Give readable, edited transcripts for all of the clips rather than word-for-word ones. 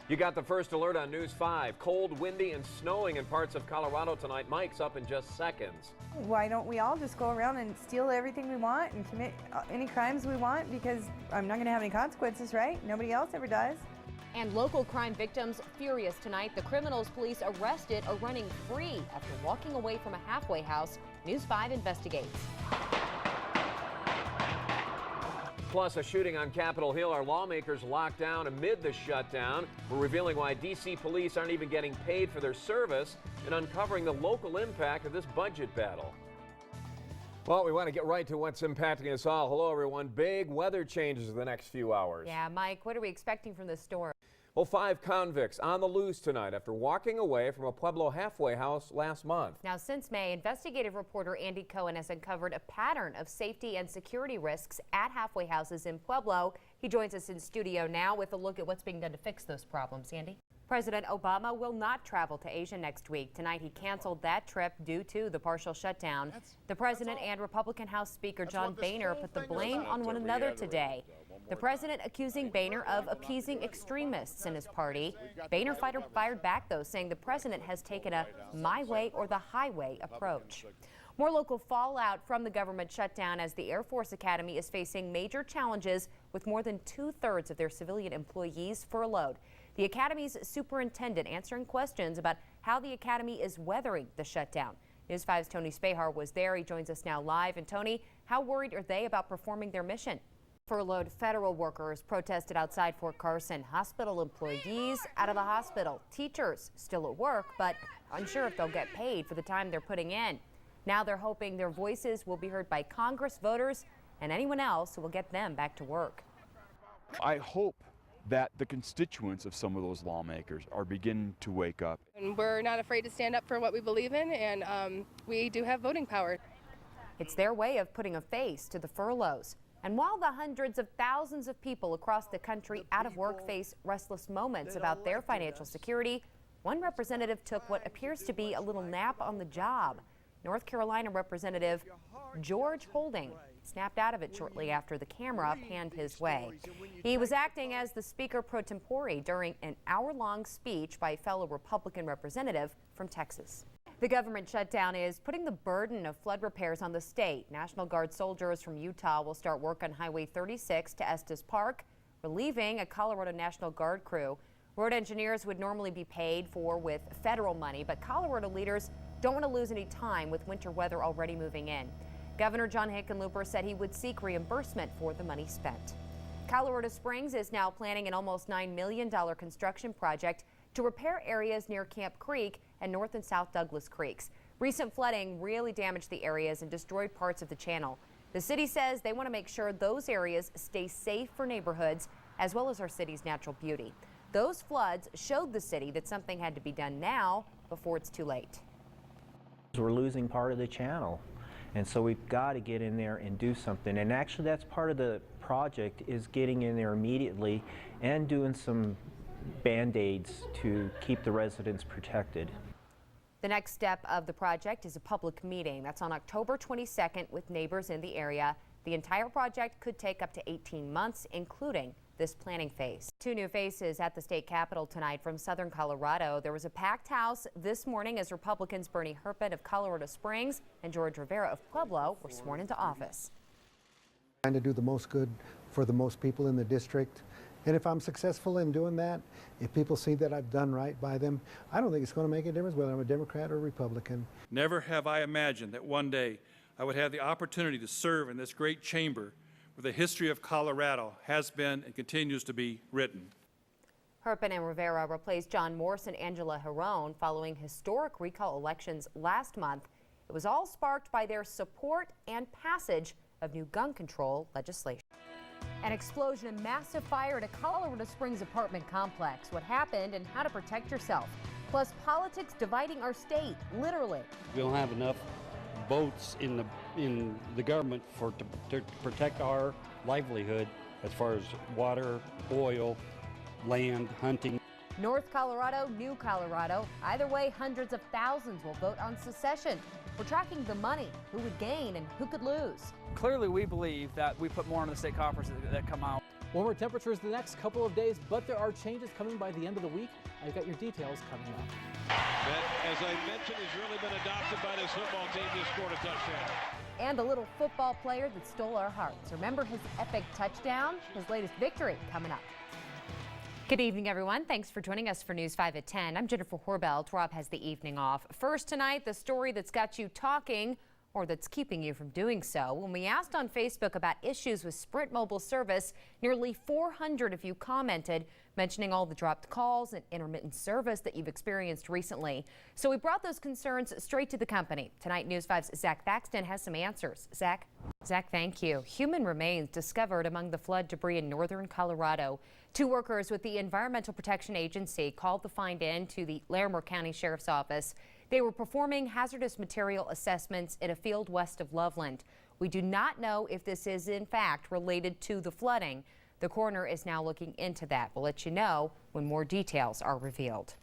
You got the first alert on News 5. Cold, windy, and snowing in parts of Colorado tonight. Mike's up in just seconds. Why don't we all just go around and steal everything we want and commit any crimes we want, because I'm not going to have any consequences, right? Nobody else ever does. And local crime victims furious tonight. The criminals police arrested are running free after walking away from a halfway house. News 5 investigates. Plus, a shooting on Capitol Hill. Our lawmakers locked down amid the shutdown. We're revealing why D.C. police aren't even getting paid for their service and uncovering the local impact of this budget battle. Well, we want to get right to what's impacting us all. Hello, everyone. Big weather changes in the next few hours. Yeah, Mike, what are we expecting from this storm? Well, 5 convicts on the loose tonight after walking away from a Pueblo halfway house last month. Now, since May, investigative reporter Andy Cohen has uncovered a pattern of safety and security risks at halfway houses in Pueblo. He joins us in studio now with a look at what's being done to fix those problems. Andy? President Obama will not travel to Asia next week. Tonight, he canceled that trip due to the partial shutdown. The president and Republican House Speaker John Boehner put the blame on one another today. The president accusing Boehner of appeasing extremists in his party. Boehner fired back, though, saying the president has taken a my way or the highway approach. More local fallout from the government shutdown as the Air Force Academy is facing major challenges with more than 2/3 of their civilian employees furloughed. The Academy's superintendent answering questions about how the Academy is weathering the shutdown. News 5's Tony Spahar was there. He joins us now live. And Tony, how worried are they about performing their mission? Furloughed federal workers protested outside Fort Carson. Hospital employees out of the hospital. Teachers still at work, but unsure if they'll get paid for the time they're putting in. Now they're hoping their voices will be heard by Congress, voters, and anyone else who will get them back to work. I hope that the constituents of some of those lawmakers are beginning to wake up. And we're not afraid to stand up for what we believe in, and we do have voting power. It's their way of putting a face to the furloughs. And while the hundreds of thousands of people across the country out of work face restless moments about their financial security, one representative took what appears to be a little nap on the job. North Carolina Representative George Holding snapped out of it shortly after the camera panned his way. He was acting as the speaker pro tempore during an hour-long speech by a fellow Republican representative from Texas. The government shutdown is putting the burden of flood repairs on the state. National Guard soldiers from Utah will start work on Highway 36 to Estes Park, relieving a Colorado National Guard crew. Road engineers would normally be paid for with federal money, but Colorado leaders don't want to lose any time with winter weather already moving in. Governor John Hickenlooper said he would seek reimbursement for the money spent. Colorado Springs is now planning an almost $9 million construction project to repair areas near Camp Creek and North and South Douglas Creeks. Recent flooding really damaged the areas and destroyed parts of the channel. The city says they want to make sure those areas stay safe for neighborhoods as well as our city's natural beauty. Those floods showed the city that something had to be done now before it's too late. We're losing part of the channel, and so we've got to get in there and do something. And actually that's part of the project, is getting in there immediately and doing some Band-Aids to keep the residents protected. The next step of the project is a public meeting. That's on October 22nd with neighbors in the area. The entire project could take up to 18 months, including this planning phase. 2 new faces at the state capitol tonight from southern Colorado. There was a packed house this morning as Republicans Bernie Herpin of Colorado Springs and George Rivera of Pueblo were sworn into office. Trying to do the most good for the most people in the district. And if I'm successful in doing that, if people see that I've done right by them, I don't think it's going to make a difference whether I'm a Democrat or a Republican. Never have I imagined that one day I would have the opportunity to serve in this great chamber where the history of Colorado has been and continues to be written. Herpin and Rivera replaced John Morse and Angela Herone following historic recall elections last month. It was all sparked by their support and passage of new gun control legislation. An explosion and massive fire at a Colorado Springs apartment complex. What happened and how to protect yourself. Plus politics dividing our state, literally. We don't have enough votes in the government to protect our livelihood as far as water, oil, land, hunting. North Colorado, New Colorado. Either way, hundreds of thousands will vote on secession. We're tracking the money, who would gain and who could lose. Clearly, we believe that we put more on the state conferences that come out. Warmer temperatures the next couple of days, but there are changes coming by the end of the week. I've got your details coming up. That, as I mentioned, has really been adopted by this football team. Just scored a touchdown. And a little football player that stole our hearts. Remember his epic touchdown? His latest victory coming up. Good evening, everyone. Thanks for joining us for News 5 at 10. I'm Jennifer Horbelt. Rob has the evening off. First tonight, the story that's got you talking, or that's keeping you from doing so. When we asked on Facebook about issues with Sprint mobile service, nearly 400 of you commented, mentioning all the dropped calls and intermittent service that you've experienced recently. So we brought those concerns straight to the company. Tonight, News 5's Zach Thaxton has some answers. Zach, thank you. Human remains discovered among the flood debris in northern Colorado. 2 workers with the Environmental Protection Agency called the find in to the Larimer County Sheriff's Office. They were performing hazardous material assessments in a field west of Loveland. We do not know if this is in fact related to the flooding. The coroner is now looking into that. We'll let you know when more details are revealed.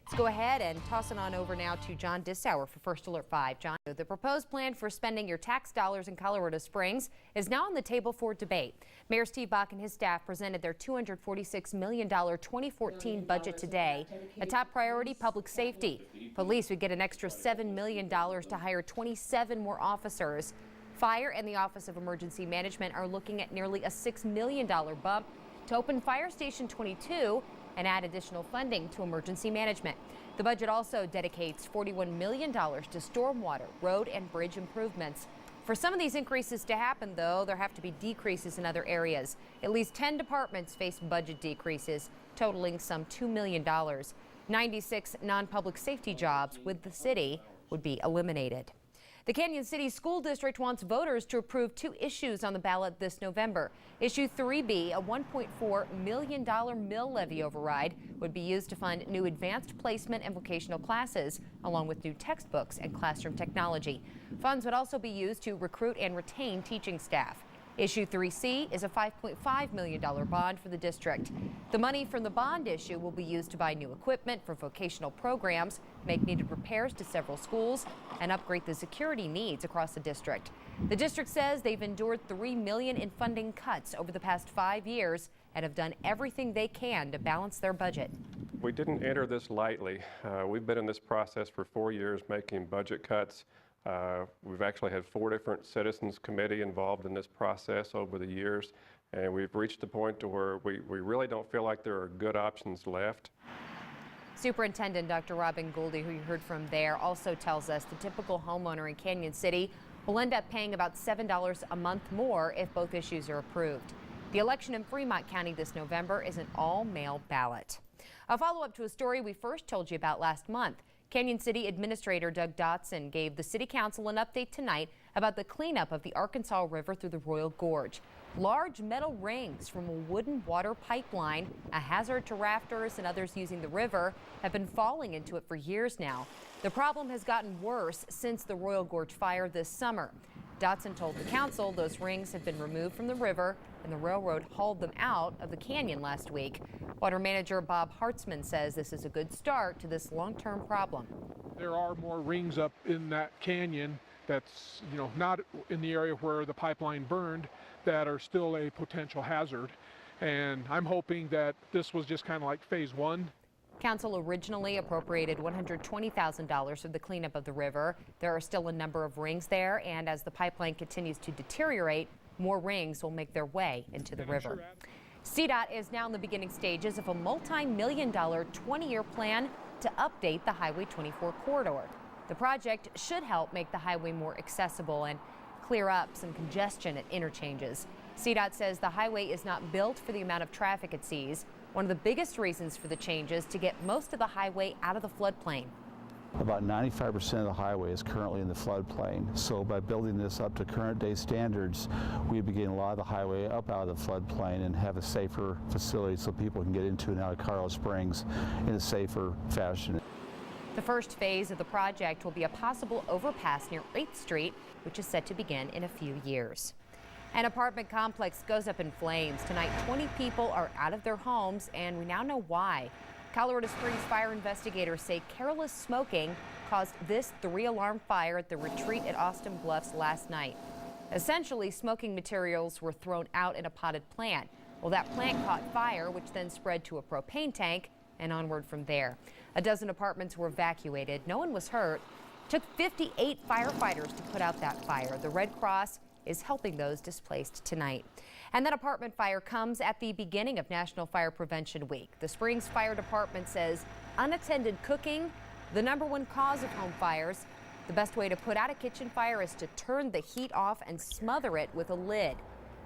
Let's go ahead and toss it on over now to John Dissauer for First Alert 5. John, the proposed plan for spending your tax dollars in Colorado Springs is now on the table for debate. Mayor Steve Bach and his staff presented their $246 million 2014 budget today. A top priority, public safety. Police would get an extra $7 million to hire 27 more officers. Fire and the Office of Emergency Management are looking at nearly a $6 million bump to open Fire Station 22 and add additional funding to emergency management. The budget also dedicates $41 million to stormwater, road and bridge improvements. For some of these increases to happen, though, there have to be decreases in other areas. At least 10 departments face budget decreases, totaling some $2 million. 96 non-public safety jobs with the city would be eliminated. The Canyon City School District wants voters to approve 2 issues on the ballot this November. Issue 3B, a $1.4 million mill levy override, would be used to fund new advanced placement and vocational classes, along with new textbooks and classroom technology. Funds would also be used to recruit and retain teaching staff. Issue 3C is a $5.5 million bond for the district. The money from the bond issue will be used to buy new equipment for vocational programs, make needed repairs to several schools, and upgrade the security needs across the district. The district says they've endured $3 million in funding cuts over the past 5 years and have done everything they can to balance their budget. We didn't enter this lightly. We've been in this process for 4 years making budget cuts. We've actually had 4 different citizens committee involved in this process over the years, and we've reached a point to where we really don't feel like there are good options left. Superintendent Dr. Robin Gouldy, who you heard from there, also tells us the typical homeowner in Canyon City will end up paying about $7 a month more if both issues are approved. The election in Fremont County this November is an all-mail ballot. A follow-up to a story we first told you about last month. Canyon City Administrator Doug Dotson gave the City Council an update tonight about the cleanup of the Arkansas River through the Royal Gorge. Large metal rings from a wooden water pipeline, a hazard to rafters and others using the river, have been falling into it for years now. The problem has gotten worse since the Royal Gorge fire this summer. Dotson told the council those rings have been removed from the river and the railroad hauled them out of the canyon last week. Water manager Bob Hartzman says this is a good start to this long-term problem. There are more rings up in that canyon that's, not in the area where the pipeline burned that are still a potential hazard. And I'm hoping that this was just kind of like phase 1. Council originally appropriated $120,000 for the cleanup of the river. There are still a number of rings there, and as the pipeline continues to deteriorate, more rings will make their way into the river. CDOT is now in the beginning stages of a multi-million-dollar 20-year plan to update the Highway 24 corridor. The project should help make the highway more accessible and clear up some congestion at interchanges. CDOT says the highway is not built for the amount of traffic it sees. One of the biggest reasons for the changes to get most of the highway out of the floodplain. About 95% of the highway is currently in the floodplain. So by building this up to current day standards, we begin a lot of the highway up out of the floodplain and have a safer facility so people can get into and out of Colorado Springs in a safer fashion. The first phase of the project will be a possible overpass near 8th Street, which is set to begin in a few years. An apartment complex goes up in flames. Tonight, 20 people are out of their homes, and we now know why. Colorado Springs fire investigators say careless smoking caused this 3-alarm fire at the retreat at Austin Bluffs last night. Essentially, smoking materials were thrown out in a potted plant. Well, that plant caught fire, which then spread to a propane tank and onward from there. A dozen apartments were evacuated. No one was hurt. It took 58 firefighters to put out that fire. The Red Cross is helping those displaced tonight. And that apartment fire comes at the beginning of National Fire Prevention Week. The Springs Fire Department says unattended cooking, the #1 cause of home fires. The best way to put out a kitchen fire is to turn the heat off and smother it with a lid.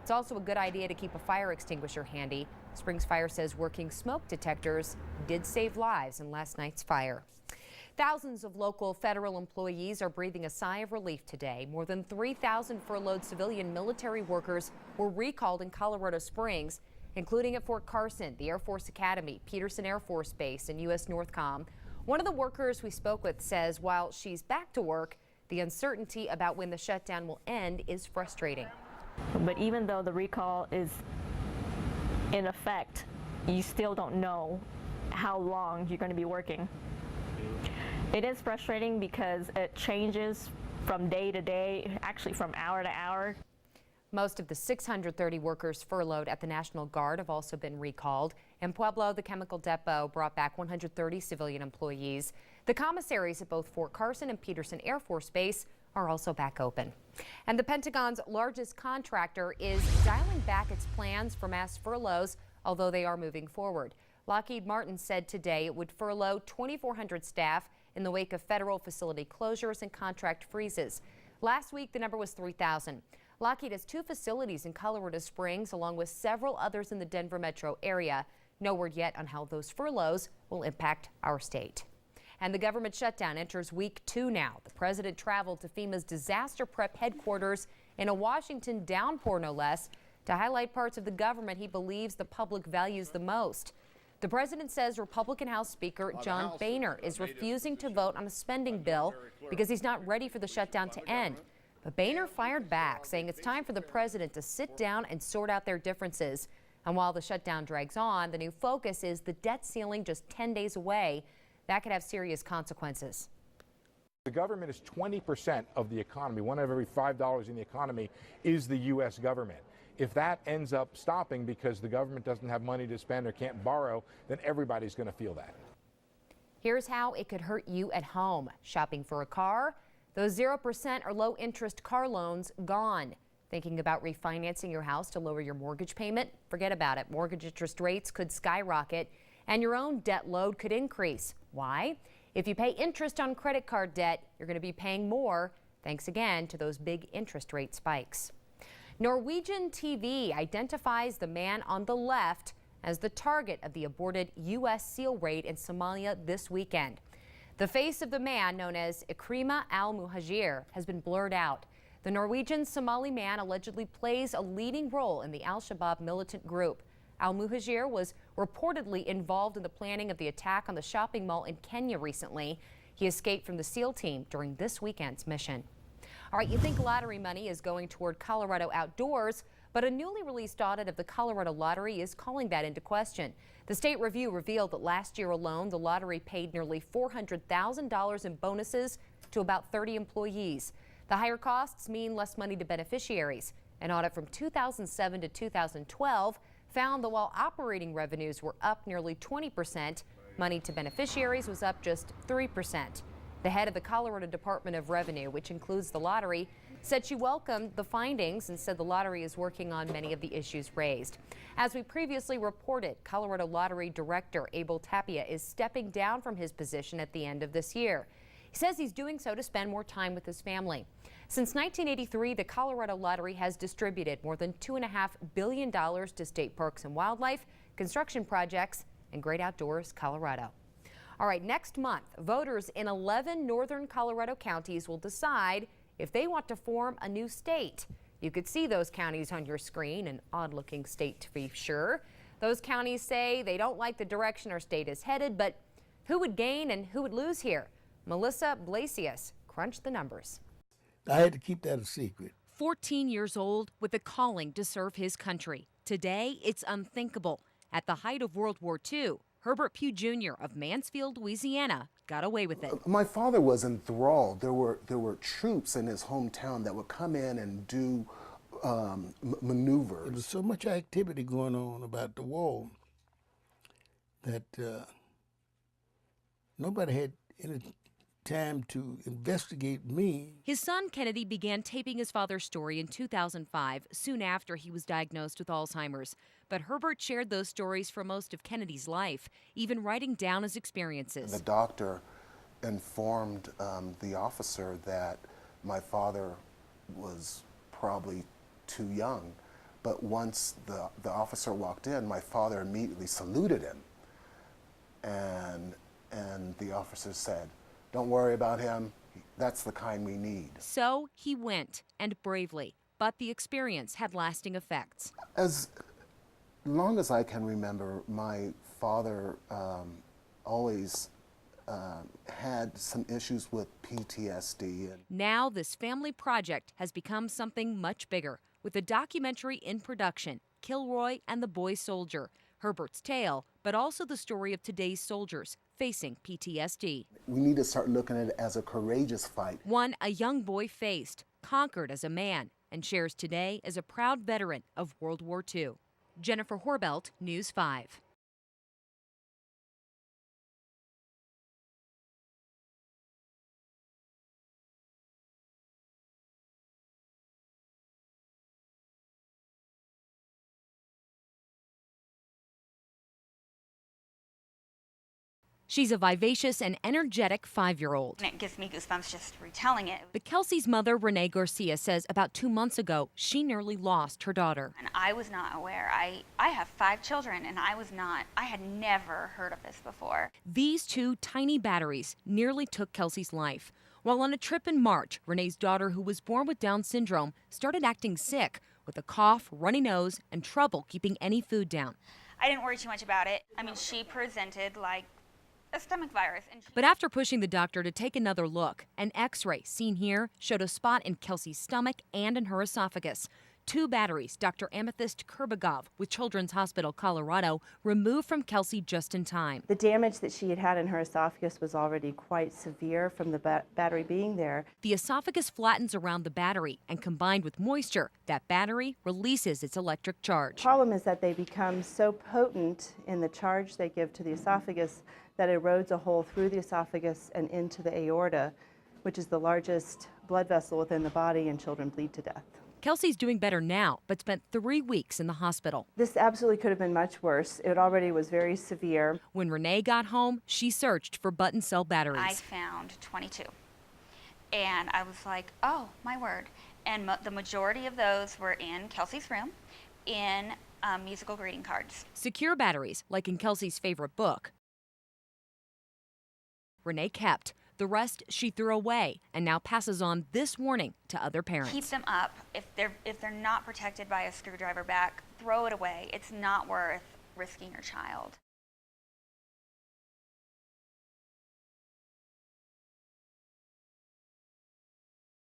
It's also a good idea to keep a fire extinguisher handy. Springs Fire says working smoke detectors did save lives in last night's fire. Thousands of local federal employees are breathing a sigh of relief today. More than 3,000 furloughed civilian military workers were recalled in Colorado Springs, including at Fort Carson, the Air Force Academy, Peterson Air Force Base, and U.S. Northcom. One of the workers we spoke with says while she's back to work, the uncertainty about when the shutdown will end is frustrating. But even though the recall is in effect, you still don't know how long you're going to be working. It is frustrating because it changes from day to day, actually from hour to hour. Most of the 630 workers furloughed at the National Guard have also been recalled. In Pueblo, the chemical depot brought back 130 civilian employees. The commissaries at both Fort Carson and Peterson Air Force Base are also back open. And the Pentagon's largest contractor is dialing back its plans for mass furloughs, although they are moving forward. Lockheed Martin said today it would furlough 2,400 staff in the wake of federal facility closures and contract freezes. Last week, the number was 3,000. Lockheed has 2 facilities in Colorado Springs, along with several others in the Denver metro area. No word yet on how those furloughs will impact our state. And the government shutdown enters week 2 now. The president traveled to FEMA's disaster prep headquarters in a Washington downpour, no less, to highlight parts of the government he believes the public values the most. The president says Republican House Speaker John Boehner is refusing to vote on a spending bill because he's not ready for the shutdown to end. But Boehner fired back, saying it's time for the president to sit down and sort out their differences. And while the shutdown drags on, the new focus is the debt ceiling just 10 days away. That could have serious consequences. The government is 20% of the economy. One of every $5 in the economy is the U.S. government. If that ends up stopping because the government doesn't have money to spend or can't borrow, then everybody's going to feel that. Here's how it could hurt you at home. Shopping for a car? Those 0% or low interest car loans gone. Thinking about refinancing your house to lower your mortgage payment? Forget about it. Mortgage interest rates could skyrocket and your own debt load could increase. Why? If you pay interest on credit card debt, you're going to be paying more, thanks again to those big interest rate spikes. Norwegian TV identifies the man on the left as the target of the aborted U.S. SEAL raid in Somalia this weekend. The face of the man, known as Ikrima al-Muhajir, has been blurred out. The Norwegian Somali man allegedly plays a leading role in the al-Shabaab militant group. Al-Muhajir was reportedly involved in the planning of the attack on the shopping mall in Kenya recently. He escaped from the SEAL team during this weekend's mission. All right, you think lottery money is going toward Colorado outdoors, but a newly released audit of the Colorado Lottery is calling that into question. The state review revealed that last year alone, the lottery paid nearly $400,000 in bonuses to about 30 employees. The higher costs mean less money to beneficiaries. An audit from 2007 to 2012 found that while operating revenues were up nearly 20%, money to beneficiaries was up just 3%. The head of the Colorado Department of Revenue, which includes the lottery, said she welcomed the findings and said the lottery is working on many of the issues raised. As we previously reported, Colorado Lottery Director Abel Tapia is stepping down from his position at the end of this year. He says he's doing so to spend more time with his family. Since 1983, the Colorado Lottery has distributed more than $2.5 billion to state parks and wildlife, construction projects, and Great Outdoors Colorado. All right, next month, voters in 11 northern Colorado counties will decide if they want to form a new state. You could see those counties on your screen, an odd-looking state to be sure. Those counties say they don't like the direction our state is headed, but who would gain and who would lose here? Melissa Blasius crunched the numbers. I had to keep that a secret. 14 years old with a calling to serve his country. Today, it's unthinkable. At the height of World War II, Herbert Pugh Jr. of Mansfield, Louisiana, got away with it. My father was enthralled. There were troops in his hometown that would come in and do maneuvers. There was so much activity going on about the wall that nobody had any time to investigate me. His son Kennedy began taping his father's story in 2005, soon after he was diagnosed with Alzheimer's. But Herbert shared those stories for most of Kennedy's life, even writing down his experiences. The doctor informed the officer that my father was probably too young. But once the officer walked in, my father immediately saluted him. And the officer said, "Don't worry about him. That's the kind we need." So he went, and bravely. But the experience had lasting effects. As long as I can remember, my father always had some issues with PTSD. Now this family project has become something much bigger, with a documentary in production, Kilroy and the Boy Soldier, Herbert's tale, but also the story of today's soldiers facing PTSD. We need to start looking at it as a courageous fight. One a young boy faced, conquered as a man, and shares today as a proud veteran of World War II. Jennifer Horbelt, News 5. She's a vivacious and energetic 5-year-old. And it gives me goosebumps just retelling it. But Kelsey's mother, Renee Garcia, says about 2 months ago, she nearly lost her daughter. And I was not aware. I have 5 children, and I had never heard of this before. These 2 tiny batteries nearly took Kelsey's life. While on a trip in March, Renee's daughter, who was born with Down syndrome, started acting sick with a cough, runny nose, and trouble keeping any food down. I didn't worry too much about it. I mean, she presented like a stomach virus. But after pushing the doctor to take another look, an x-ray seen here showed a spot in Kelsey's stomach and in her esophagus. 2 batteries Dr. Amethyst Kurbagov with Children's Hospital Colorado removed from Kelsey just in time. The damage that she had had in her esophagus was already quite severe from the battery being there. The esophagus flattens around the battery, and combined with moisture, that battery releases its electric charge. The problem is that they become so potent in the charge they give to the esophagus that erodes a hole through the esophagus and into the aorta, which is the largest blood vessel within the body, and children bleed to death. Kelsey's doing better now, but spent 3 weeks in the hospital. This absolutely could have been much worse. It already was very severe. When Renee got home, she searched for button cell batteries. I found 22. And I was like, oh, my word. And the majority of those were in Kelsey's room, in musical greeting cards. Secure batteries, like in Kelsey's favorite book, Renee kept. The rest she threw away and now passes on this warning to other parents. Keep them up. If they're not protected by a screwdriver back, throw it away. It's not worth risking your child.